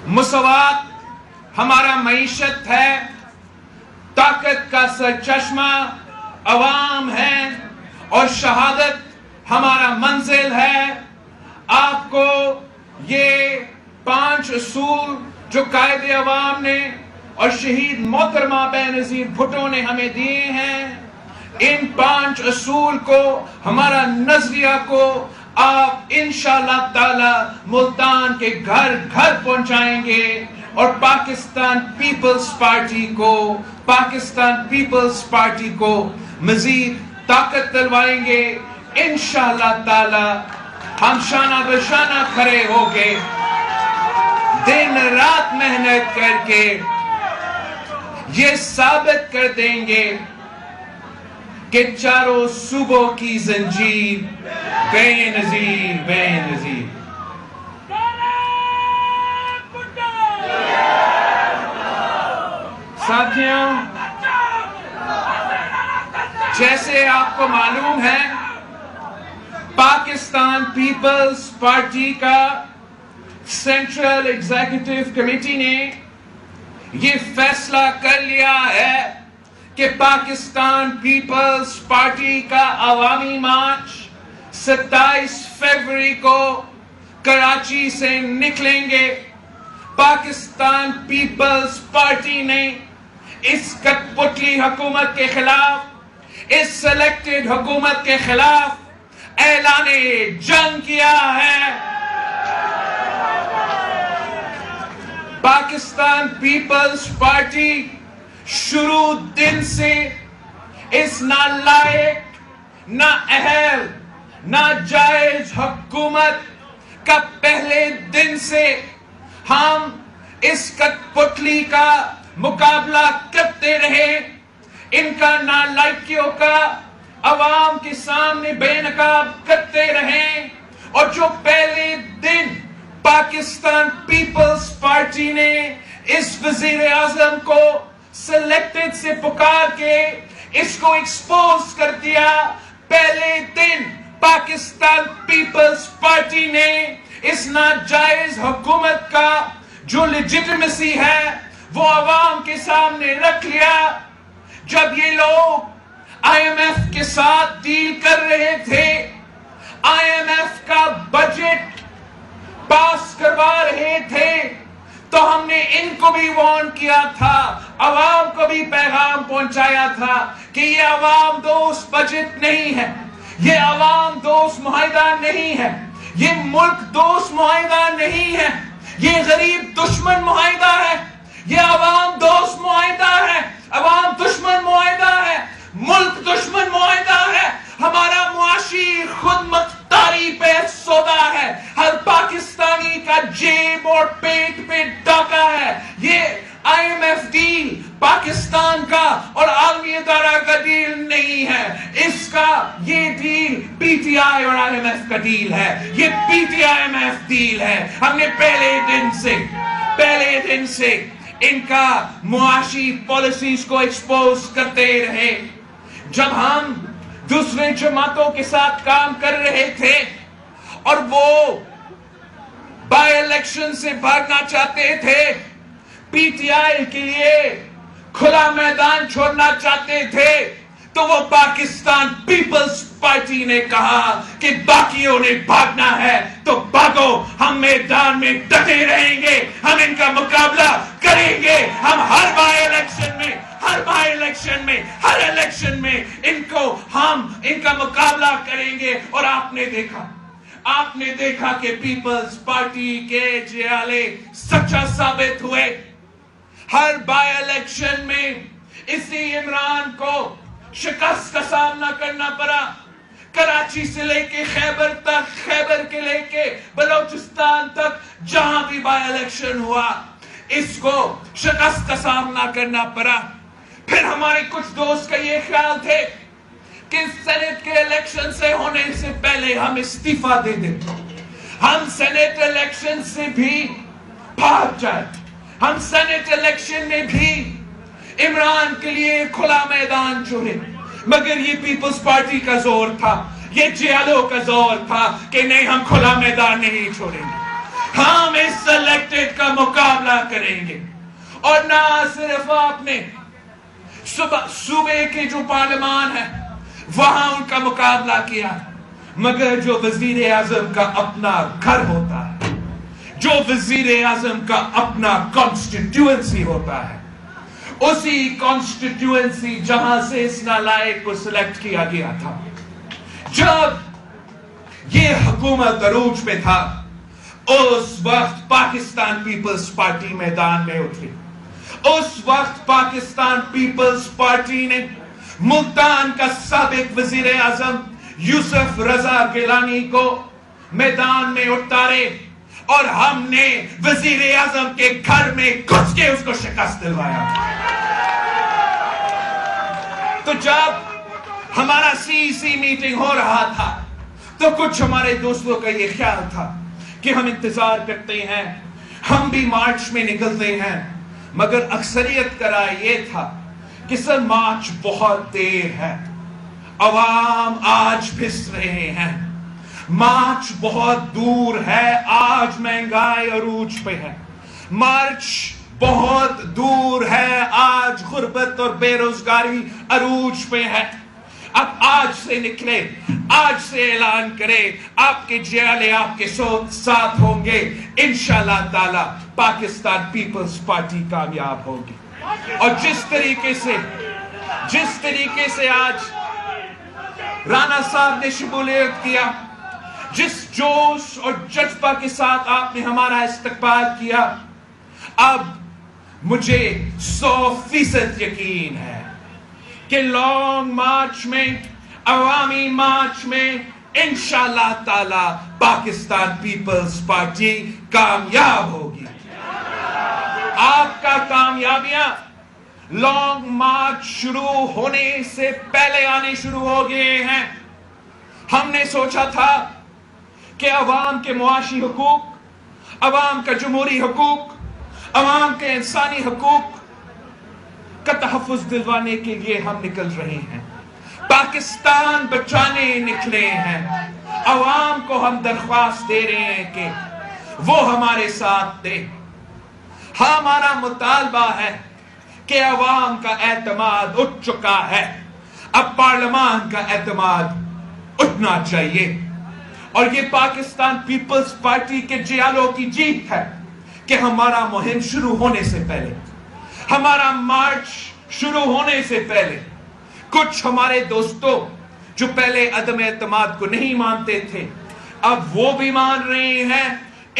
مساوات ہمارا معیشت ہے، طاقت کا سرچشمہ عوام ہے، اور شہادت ہمارا منزل ہے۔ آپ کو یہ 5 اصول جو قائد عوام نے اور شہید محترمہ بینظیر بھٹو نے ہمیں دیے ہیں، ان 5 اصول کو، ہمارا نظریہ کو آپ انشاءاللہ تعالی ملتان کے گھر گھر پہنچائیں گے، اور پاکستان پیپلز پارٹی کو مزید طاقت دلوائیں گے۔ انشاءاللہ تعالی ہم شانہ بشانہ کھڑے ہو کے دن رات محنت کر کے یہ ثابت کر دیں گے کہ چاروں صوبوں کی زنجیر بے نظیر۔ ساتھیوں، جیسے آپ کو معلوم ہے، پاکستان پیپلز پارٹی کا سینٹرل ایگزیکٹو کمیٹی نے یہ فیصلہ کر لیا ہے کہ پاکستان پیپلز پارٹی کا عوامی مارچ 27 فروری کو کراچی سے نکلیں گے۔ پاکستان پیپلز پارٹی نے اس کٹ پتلی حکومت کے خلاف، اس سلیکٹڈ حکومت کے خلاف اعلان جنگ کیا ہے۔ پاکستان پیپلز پارٹی شروع دن سے اس نالائق، نااہل، ناجائز حکومت کا پہلے دن سے ہم اس کٹ پتلی کا مقابلہ کرتے رہے، ان کا نالائکیوں کا عوام کے سامنے بے نقاب کرتے رہے، اور جو پہلے دن پاکستان پیپلز پارٹی نے اس وزیر اعظم کو سلیکٹڈ سے پکار کے اس کو ایکسپوز کر دیا، پہلے دن پاکستان پیپلز پارٹی نے اس ناجائز حکومت کا جو لیجٹمیسی ہے وہ عوام کے سامنے رکھ لیا۔ جب یہ لوگ IMF کے ساتھ ڈیل کر رہے تھے، IMF کا بجٹ پاس کروا رہے تھے، تو ہم نے ان کو بھی وارن کیا تھا، عوام کو بھی پیغام پہنچایا تھا کہ یہ عوام دوست بجٹ نہیں ہے، یہ عوام دوست معاہدہ نہیں ہے، یہ ملک دوست معاہدہ نہیں ہے، یہ غریب دشمن معاہدہ ہے، یہ عوام دوست معاہدہ ہے، عوام دشمن معاہدہ ہے، ملک دشمن معاہدہ ہے، ہمارا معاشی خود مختاری پہ سودا ہے، ہر پاکستانی کا جیب اور پیٹ پہ ڈاکہ ہے۔ یہ IMF ڈیل پاکستان کا اور عالمی ادارہ کا ڈیل نہیں ہے، اس کا یہ ڈیل PTI اور IMF کا ڈیل ہے، یہ PTI-IMF ڈیل ہے۔ ہم نے پہلے دن سے ان کا معاشی پالیسیز کو ایکسپوز کرتے رہے۔ جب ہم دوسرے جماعتوں کے ساتھ کام کر رہے تھے اور وہ بائی الیکشن سے بھاگنا چاہتے تھے، PTI کے لیے کھلا میدان چھوڑنا چاہتے تھے، تو وہ پاکستان پیپلز پارٹی نے کہا کہ باقیوں نے بھاگنا ہے تو بھاگو، ہم میدان میں ڈٹے رہیں گے، ہم ان کا مقابلہ کریں گے، ہم ہر الیکشن میں ان کا مقابلہ کریں گے۔ اور آپ نے دیکھا کہ پیپلز پارٹی کے جیالے سچا ثابت ہوئے۔ ہر بائی الیکشن میں اسی عمران کو شکست کا سامنا کرنا پڑا، کراچی سے لے کے خیبر تک، خیبر کے لے کے بلوچستان تک، جہاں بھی بائی الیکشن ہوا اس کو شکست کا سامنا کرنا پڑا۔ پھر ہمارے کچھ دوست کا یہ خیال تھے کہ سینٹ کے الیکشن سے ہونے سے پہلے ہم استعفیٰ دے دیں، ہم سینٹ الیکشن سے بھی بھاگ جائیں، ہم سینٹ الیکشن میں بھی عمران کے لیے کھلا میدان چھوڑیں۔ مگر یہ پیپلز پارٹی کا زور تھا، یہ جیالوں کا زور تھا کہ نہیں، ہم کھلا میدان نہیں چھوڑیں گے، ہم اس سلیکٹڈ کا مقابلہ کریں گے. اور نہ صرف آپ نے صوبے کے جو پارلیمان ہے وہاں ان کا مقابلہ کیا، مگر جو وزیر اعظم کا اپنا گھر ہوتا ہے، جو وزیر اعظم کا اپنا کانسٹیٹیوئنسی ہوتا ہے، اسی کانسٹیٹیوئنسی جہاں سے اس نالائق کو سلیکٹ کیا گیا تھا، جب یہ حکومت عروج پہ تھا، اس وقت پاکستان پیپلز پارٹی میدان میں اتری. اس وقت پاکستان پیپلز پارٹی نے ملتان کا سابق وزیر اعظم یوسف رضا گیلانی کو میدان میں اتارے اور ہم نے وزیر اعظم کے گھر میں گھس کے اس کو شکست دلوایا. تو جب ہمارا سی میٹنگ ہو رہا تھا تو کچھ ہمارے دوستوں کا یہ خیال تھا کہ ہم انتظار کرتے ہیں، ہم بھی مارچ میں نکلتے ہیں، مگر اکثریت کا رائے یہ تھا کہ سر مارچ بہت دیر ہے، عوام آج پھس رہے ہیں، مارچ بہت دور ہے، آج مہنگائی عروج پہ ہے، مارچ بہت دور ہے، آج غربت اور بے روزگاری عروج پہ ہے. اب آج سے نکلے، آج سے اعلان کرے، آپ کے جیالے آپ کے ساتھ ہوں گے، انشاءاللہ تعالی پاکستان پیپلز پارٹی کامیاب ہوگی. اور جس طریقے سے آج رانا صاحب نے شمولیت کیا، جس جوش اور جذبہ کے ساتھ آپ نے ہمارا استقبال کیا، اب مجھے 100% یقین ہے کہ لانگ مارچ میں، عوامی مارچ میں انشاءاللہ تعالی پاکستان پیپلز پارٹی کامیاب ہوگی. آپ کا کامیابیاں لانگ مارچ شروع ہونے سے پہلے آنے شروع ہو گئے ہیں. ہم نے سوچا تھا کہ عوام کے معاشی حقوق، عوام کا جمہوری حقوق، عوام کے انسانی حقوق کا تحفظ دلوانے کے لیے ہم نکل رہے ہیں، پاکستان بچانے نکلے ہیں. عوام کو ہم درخواست دے رہے ہیں کہ وہ ہمارے ساتھ دے. ہمارا مطالبہ ہے کہ عوام کا اعتماد اٹھ چکا ہے، اب پارلیمان کا اعتماد اٹھنا چاہیے. اور یہ پاکستان پیپلز پارٹی کے جیالوں کی جیت ہے کہ ہمارا مہم شروع ہونے سے پہلے، ہمارا مارچ شروع ہونے سے پہلے کچھ ہمارے دوستوں جو پہلے عدم اعتماد کو نہیں مانتے تھے، اب وہ بھی مان رہے ہیں.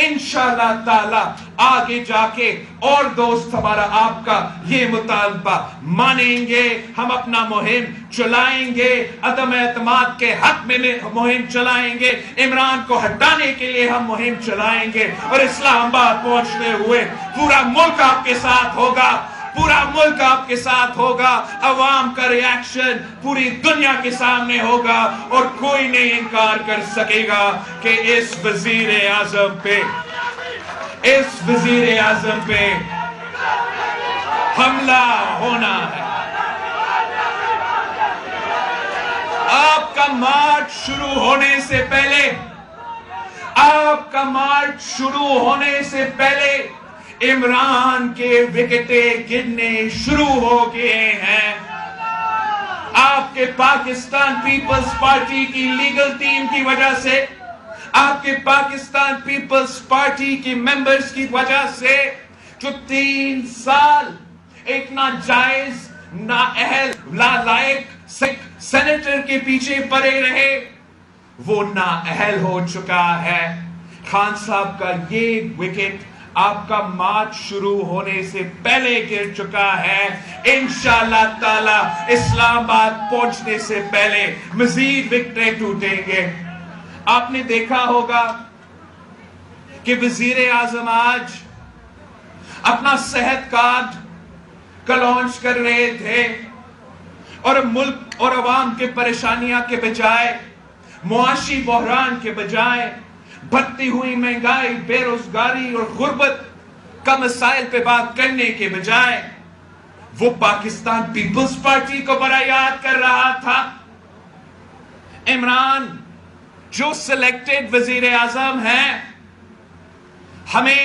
انشاءاللہ تعالی آگے جا کے اور دوست ہمارا آپ کا یہ مطالبہ مانیں گے. ہم اپنا مہم چلائیں گے، عدم اعتماد کے حق میں مہم چلائیں گے، عمران کو ہٹانے کے لیے ہم مہم چلائیں گے. اور اسلام آباد پہنچتے ہوئے پورا ملک آپ کے ساتھ ہوگا، پورا ملک آپ کے ساتھ ہوگا. عوام کا ریاکشن پوری دنیا کے سامنے ہوگا اور کوئی نہیں انکار کر سکے گا کہ اس وزیر اعظم پہ حملہ ہونا ہے. آپ کا مارچ شروع ہونے سے پہلے عمران کے وکٹیں گرنے شروع ہو گئے ہیں. آپ کے پاکستان پیپلز پارٹی کی لیگل ٹیم کی وجہ سے، آپ کے پاکستان پیپلز پارٹی کی ممبرز کی وجہ سے جو 3 سال ایک ناجائز، نااہل، نالائق سینیٹر کے پیچھے پڑے رہے، وہ نااہل ہو چکا ہے. خان صاحب کا یہ وکٹ آپ کا مارچ شروع ہونے سے پہلے گر چکا ہے. انشاءاللہ تعالی اسلام آباد پہنچنے سے پہلے مزید وکٹیں ٹوٹیں گے. آپ نے دیکھا ہوگا کہ وزیر اعظم آج اپنا صحت کارڈ کا لانچ کر رہے تھے اور ملک اور عوام کے پریشانیاں کے بجائے، معاشی بحران کے بجائے، بڑھتی ہوئی مہنگائی، بے روزگاری اور غربت کا مسائل پہ بات کرنے کے بجائے وہ پاکستان پیپلز پارٹی کو بڑا یاد کر رہا تھا. عمران جو سلیکٹڈ وزیر اعظم ہیں، ہمیں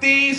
30